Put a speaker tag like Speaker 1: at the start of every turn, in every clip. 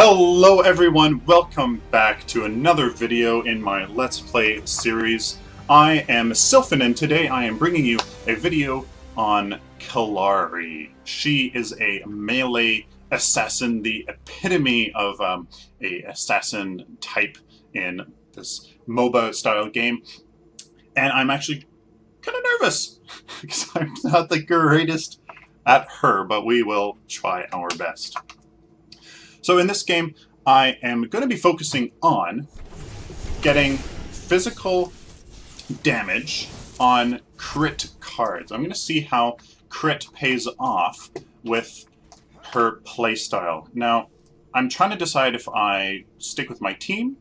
Speaker 1: Hello everyone, welcome back to another video in my Let's Play series. I am Sylphin and today I am bringing you a video on Kallari. She is a melee assassin, the epitome of a assassin type in this MOBA style game. And I'm actually kind of nervous because I'm not the greatest at her, but we will try our best. So in this game, I am going to be focusing on getting physical damage on crit cards. I'm going to see how crit pays off with her playstyle. Now, I'm trying to decide if I stick with my team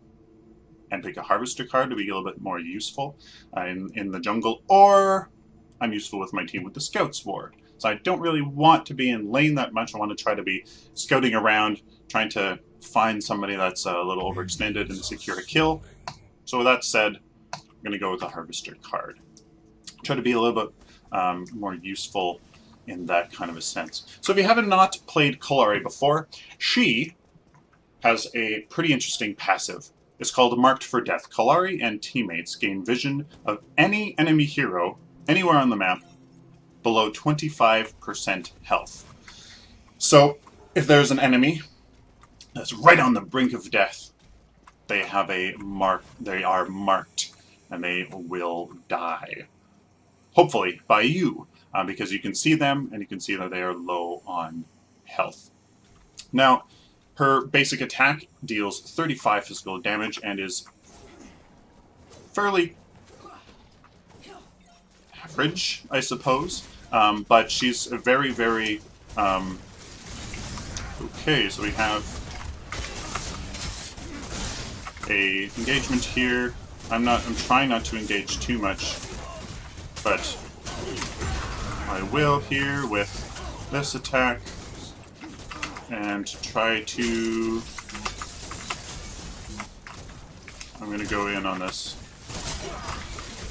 Speaker 1: and pick a harvester card to be a little bit more useful in the jungle, or I'm useful with my team with the scout sword. So I don't really want to be in lane that much. I want to try to be scouting around, trying to find somebody that's a little overextended and secure a kill. So with that said, I'm going to go with the harvester card. Try to be a little bit more useful in that kind of a sense. So if you haven't not played Kallari before, she has a pretty interesting passive. It's called Marked for Death. Kallari and teammates gain vision of any enemy hero anywhere on the map below 25% health. So if there's an enemy that's right on the brink of death, they have a mark. They are marked, and they will die. Hopefully by you, because you can see them, and you can see that they are low on health. Now, her basic attack deals 35 physical damage and is fairly average, I suppose. But she's a very, very... okay, so we have a engagement here. I'm trying not to engage too much, but I will here with this attack and try to... I'm going to go in on this.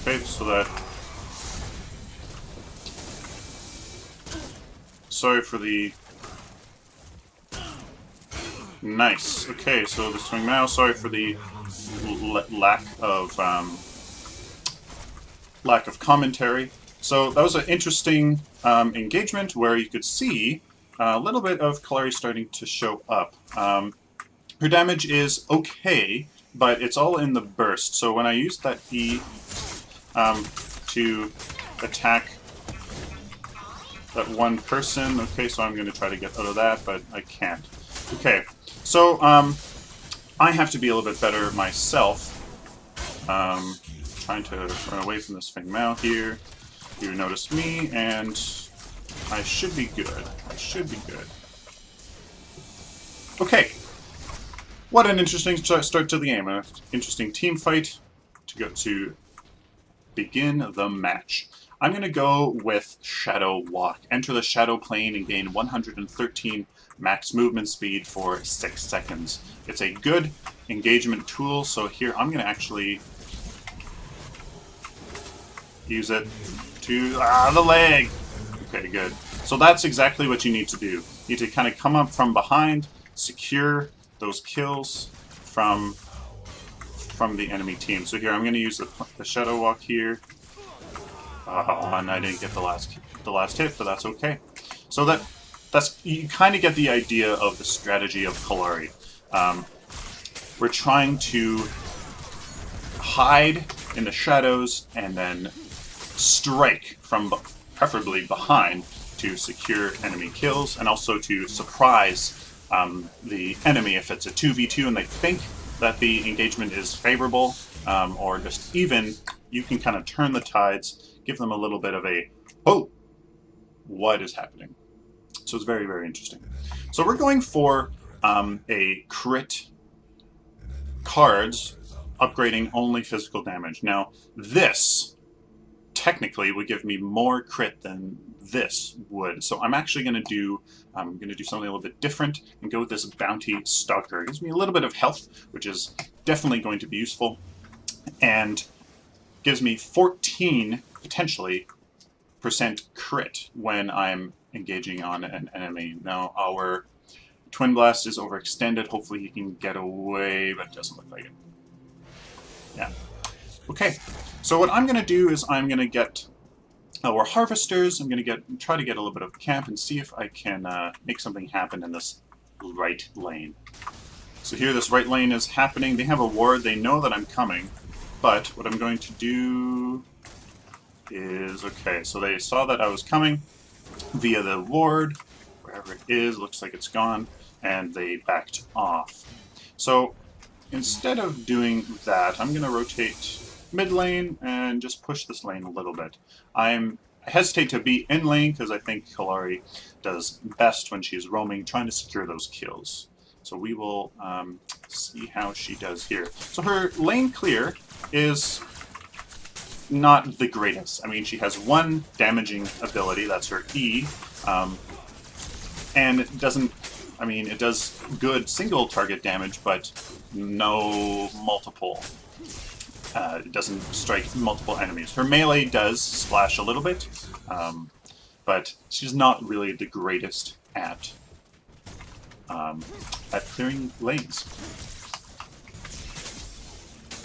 Speaker 1: Okay, so that... Sorry for the... Nice. Okay, so the swing now. Sorry for the lack of commentary. So that was an interesting engagement where you could see a little bit of Kallari starting to show up. Her damage is okay, but it's all in the burst. So when I used that E to attack that one person, okay, so I'm going to try to get out of that, but I can't. Okay, so I have to be a little bit better myself. Trying to run away from this Feng Mao here. You notice me, and I should be good. I should be good. Okay. What an interesting start to the game. An interesting team fight to begin the match. I'm going to go with Shadow Walk. Enter the Shadow Plane and gain 113 max movement speed for 6 seconds. It's a good engagement tool, so here I'm going to actually use it to... the leg! Okay, good. So that's exactly what you need to do. You need to kind of come up from behind, secure those kills from the enemy team. So here I'm going to use the Shadow Walk here. And I didn't get the last hit, but that's okay. So that's you kind of get the idea of the strategy of Kallari. We're trying to hide in the shadows and then strike from preferably behind to secure enemy kills, and also to surprise the enemy if it's a 2v2 and they think that the engagement is favorable or just even. You can kind of turn the tides, give them a little bit of a, oh, what is happening? So it's very, very interesting. So we're going for a crit cards, upgrading only physical damage. Now, this technically would give me more crit than this would. So I'm actually going to do something a little bit different and go with this Bounty Stalker. It gives me a little bit of health, which is definitely going to be useful, and gives me 14 potentially % crit when I'm engaging on an enemy. Now our Twin Blast is overextended. Hopefully he can get away, but it doesn't look like it. Yeah. Okay, so what I'm going to do is I'm going to get our harvesters. I'm going to try to get a little bit of camp and see if I can make something happen in this right lane. So here this right lane is happening. They have a ward. They know that I'm coming. But what I'm going to do is... Okay, so they saw that I was coming via the ward. Wherever it is, looks like it's gone. And they backed off. So instead of doing that, I'm going to rotate mid lane and just push this lane a little bit. I hesitate to be in lane because I think Kallari does best when she's roaming, trying to secure those kills. So we will see how she does here. So her lane clear is not the greatest. I mean, she has one damaging ability, that's her E, and it doesn't... I mean, it does good single target damage, but no multiple. It doesn't strike multiple enemies. Her melee does splash a little bit, but she's not really the greatest at clearing lanes.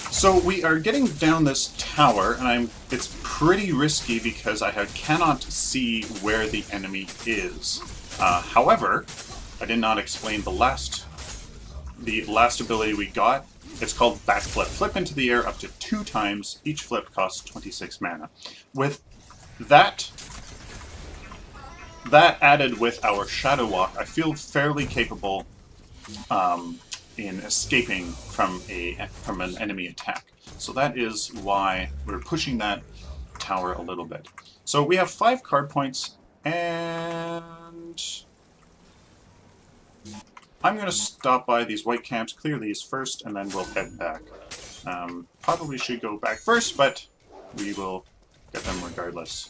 Speaker 1: So we are getting down this tower, and it's pretty risky because I cannot see where the enemy is. However, I did not explain the last ability we got. It's called backflip. Flip into the air up to 2 times. Each flip costs 26 mana. With that added with our Shadow Walk, I feel fairly capable in escaping from an enemy attack. So that is why we're pushing that tower a little bit. So we have 5 card points, and I'm going to stop by these white camps, clear these first, and then we'll head back. Probably should go back first, but we will get them regardless.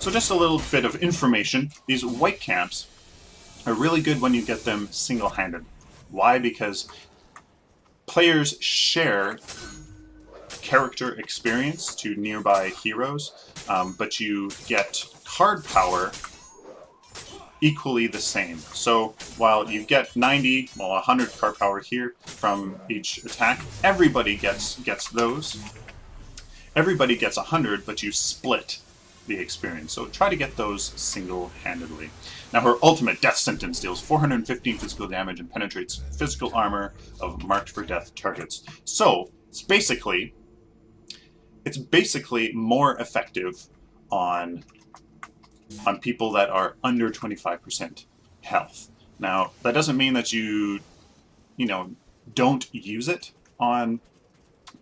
Speaker 1: So just a little bit of information. These white camps are really good when you get them single-handed. Why? Because players share character experience to nearby heroes, but you get card power equally the same. So while you get 90, well 100 card power here from each attack, everybody gets those. Everybody gets 100, but you split the experience. So try to get those single-handedly. Now her ultimate, Death Sentence, deals 415 physical damage and penetrates physical armor of marked for death targets. So it's basically more effective on people that are under 25% health. Now, that doesn't mean that you don't use it on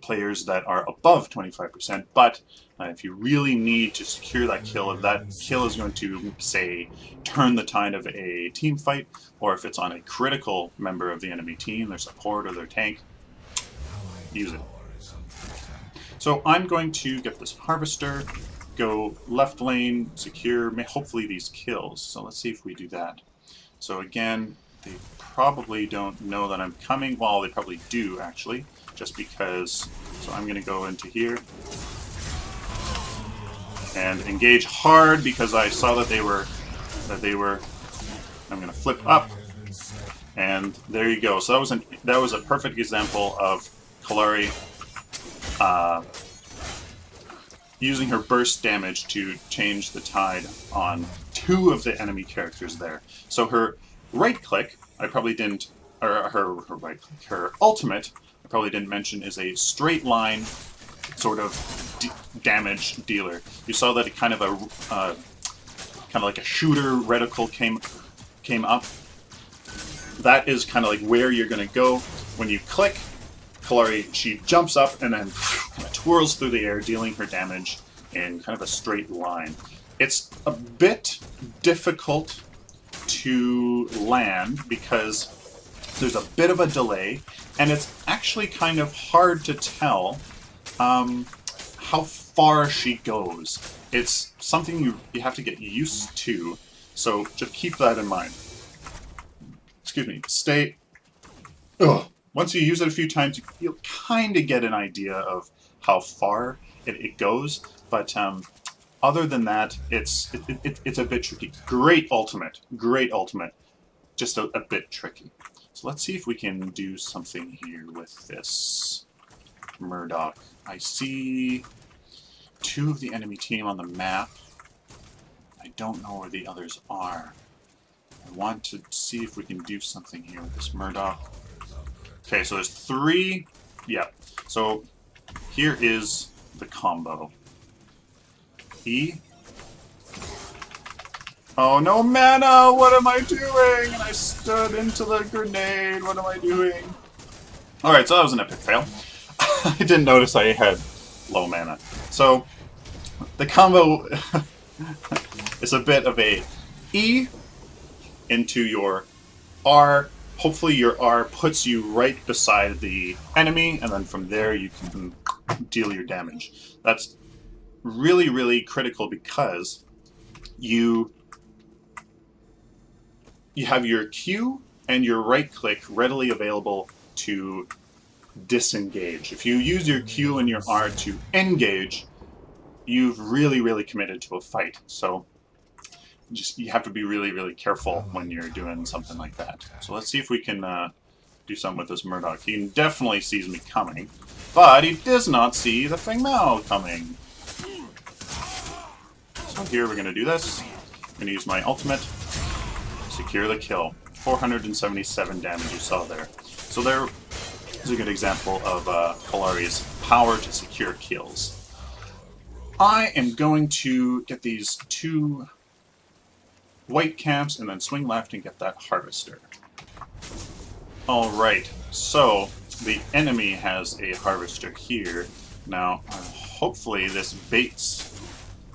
Speaker 1: players that are above 25%, but if you really need to secure that kill, if that kill is going to, say, turn the tide of a team fight, or if it's on a critical member of the enemy team, their support or their tank, use it. So I'm going to get this Harvester, go left lane, secure, hopefully these kills. So let's see if we do that. So again, they probably don't know that I'm coming. Well, they probably do, actually, just because. So I'm going to go into here and engage hard because I saw that they were. I'm going to flip up, and there you go. So that was a perfect example of Kallari using her burst damage to change the tide on 2 of the enemy characters there. So her right click, I probably didn't, or her ultimate, I probably didn't mention, is a straight line sort of damage dealer. You saw that it kind of like a shooter reticle came up. That is kind of like where you're going to go when you click. Kallari, she jumps up and then kind of twirls through the air, dealing her damage in kind of a straight line. It's a bit difficult to land because there's a bit of a delay, and it's actually kind of hard to tell how far she goes. It's something you have to get used to, so just keep that in mind. Excuse me, stay... Ugh. Once you use it a few times, you'll kind of get an idea of how far it goes, but other than that, it's a bit tricky. Great ultimate, great ultimate. just a bit tricky. So let's see if we can do something here with this Murdoch. I see 2 of the enemy team on the map. I don't know where the others are. I want to see if we can do something here with this Murdoch. Okay, so there's 3. Yeah, so here is the combo. E. Oh, no mana! What am I doing? And I stood into the grenade. What am I doing? Alright, so that was an epic fail. I didn't notice I had low mana. So, the combo is a bit of a E into your R. Hopefully your R puts you right beside the enemy, and then from there you can deal your damage. That's really, really critical because you have your Q and your right click readily available to disengage. If you use your Q and your R to engage, you've really, really committed to a fight. So you have to be really, really careful when you're doing something like that. So let's see if we can do something with this Murdoch. He definitely sees me coming, but he does not see the Feng Mao coming. So here we're going to do this. I'm going to use my ultimate. Secure the kill. 477 damage you saw there. So there is a good example of Kallari's power to secure kills. I am going to get these 2 white camps and then swing left and get that harvester. Alright, so the enemy has a harvester here. Now, hopefully this baits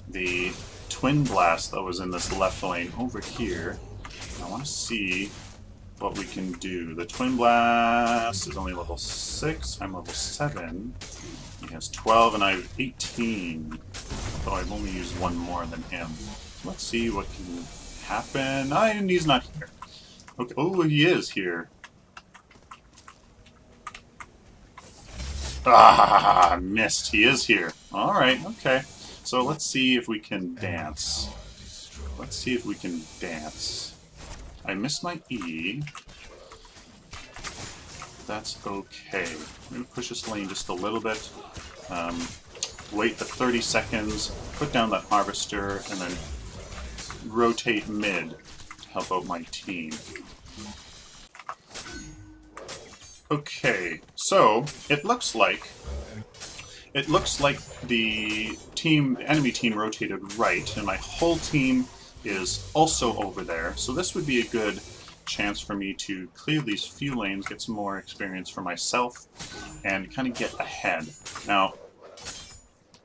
Speaker 1: the twin blast that was in this left lane over here. I want to see what we can do. The twin blast is only level 6. I'm level 7. He has 12 and I have 18. Though I've only used 1 more than him. Let's see what can happen. And he's not here. Okay. Oh, he is here. Ah, missed. He is here. Alright, okay. So let's see if we can dance. Let's see if we can dance. I missed my E. That's okay. I'm going to push this lane just a little bit. Wait the 30 seconds, put down that harvester, and then rotate mid to help out my team. Okay, so it looks like the enemy team rotated right, and my whole team is also over there. So this would be a good chance for me to clear these few lanes, get some more experience for myself, and kind of get ahead. Now,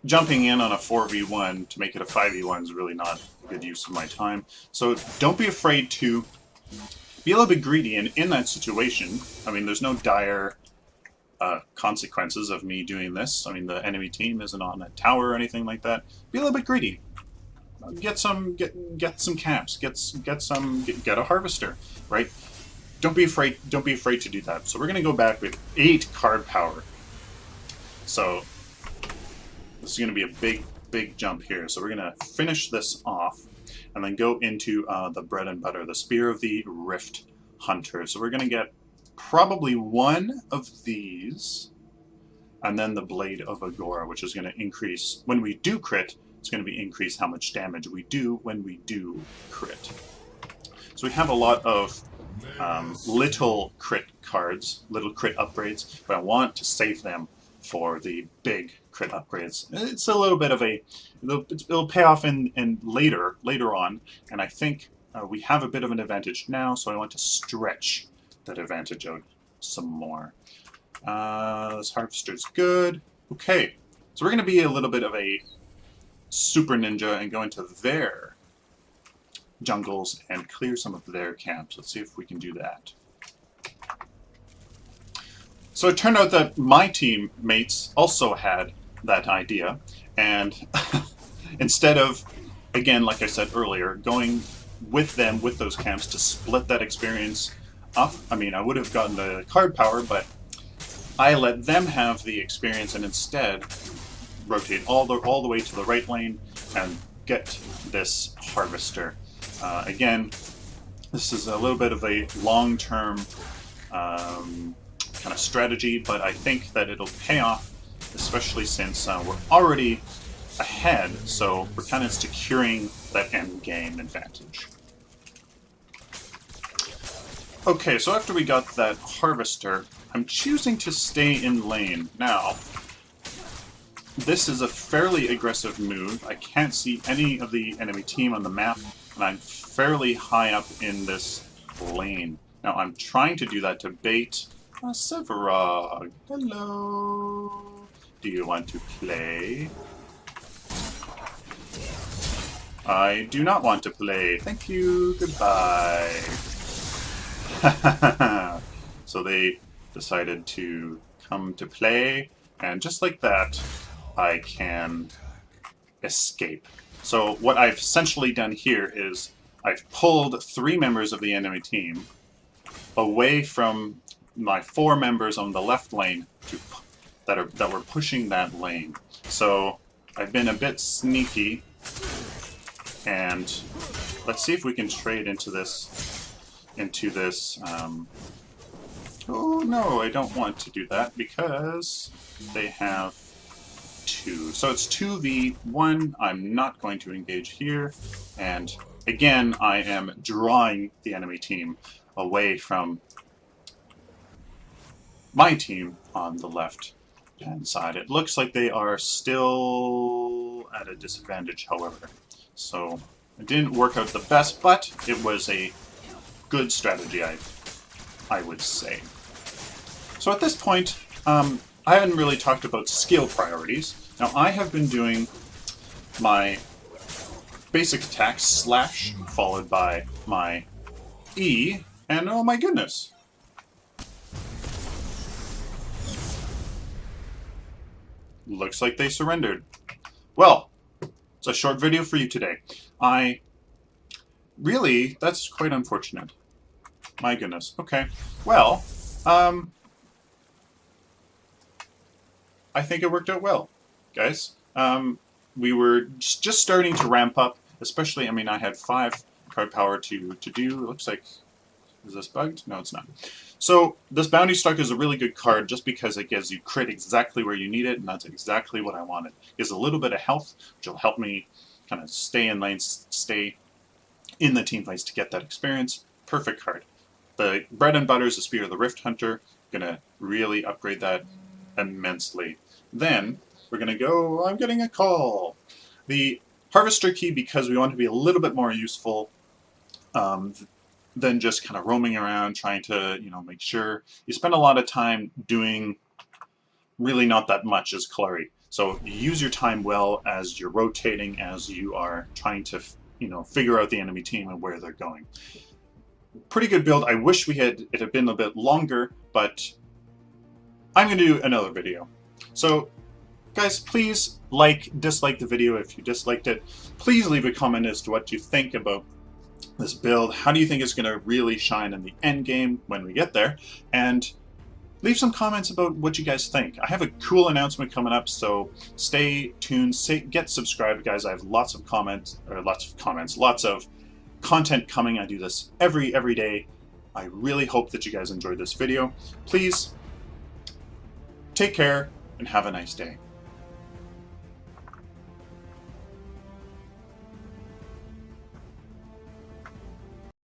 Speaker 1: jumping in on a 4v1 to make it a 5v1 is really not a good use of my time. So don't be afraid to be a little bit greedy, and in that situation, I mean, there's no dire consequences of me doing this. I mean, the enemy team isn't on a tower or anything like that. Be a little bit greedy. Get some camps. Get a harvester, right? Don't be afraid to do that. So we're gonna go back with 8 card power. So this is gonna be a big jump here. So we're gonna finish this off and then go into the bread and butter, the Spear of the Rift Hunter. So we're gonna get probably 1 of these, and then the Blade of Agora, which is going to increase when we do crit. It's going to be increase how much damage we do when we do crit. So we have a lot of little crit cards, little crit upgrades, but I want to save them for the big crit upgrades. It's a little bit of it'll pay off in later on, and I think we have a bit of an advantage now, so I want to stretch that advantage out some more. This harvester's good. Okay, so we're going to be a little bit of a super ninja and go into their jungles and clear some of their camps. Let's see if we can do that. So it turned out that my teammates also had that idea, and instead of, again, like I said earlier, going with them with those camps to split that experience up, I mean, I would have gotten the card power, but I let them have the experience and instead rotate all the way to the right lane and get this harvester. Again, this This is a little bit of a long-term kind of strategy, but I think that it'll pay off, especially since we're already ahead, so we're kind of securing that end game advantage. Okay, so after we got that harvester, I'm choosing to stay in lane. Now, this is a fairly aggressive move. I can't see any of the enemy team on the map, and I'm fairly high up in this lane. Now, I'm trying to do that to bait Severog. Hello. Do you want to play? I do not want to play. Thank you. Goodbye. So they decided to come to play, and just like that, I can escape. So what I've essentially done here is I've pulled 3 members of the enemy team away from my 4 members on the left lane that were pushing that lane. So I've been a bit sneaky, and let's see if we can trade into this. Oh no, I don't want to do that because they have 2. So it's 2v1. I'm not going to engage here, and again, I am drawing the enemy team away from my team on the left-hand side. It looks like they are still at a disadvantage, however. So it didn't work out the best, but it was a good strategy, I would say. So at this point, I haven't really talked about skill priorities. Now, I have been doing my basic attack, slash, followed by my E, and oh my goodness. Looks like they surrendered. Well, it's a short video for you today. Really, that's quite unfortunate. My goodness. Okay. Well, I think it worked out well, guys. We were just starting to ramp up, especially, I mean, I had 5 card power to do. It looks like, is this bugged? No, it's not. So this Bounty Struck is a really good card just because it gives you crit exactly where you need it, and that's exactly what I wanted. It gives a little bit of health, which will help me kind of stay in lane, stay in the team fights to get that experience. Perfect card. The bread and butter is the Spear of the Rift Hunter. Gonna really upgrade that immensely. Then we're gonna go, I'm getting a call. The Harvester Key, because we want to be a little bit more useful than just kind of roaming around trying to, you know, make sure. You spend a lot of time doing really not that much as Kallari. So use your time well as you're rotating, as you are trying to, you know, figure out the enemy team and where they're going. Pretty good build. I wish it had been a bit longer, but I'm going to do another video. So, guys, please dislike the video if you disliked it. Please leave a comment as to what you think about this build. How do you think it's going to really shine in the end game when we get there? And leave some comments about what you guys think. I have a cool announcement coming up, so stay tuned. Get subscribed, guys. I have lots of content coming. I do this every day. I really hope that you guys enjoyed this video. Please take care and have a nice day.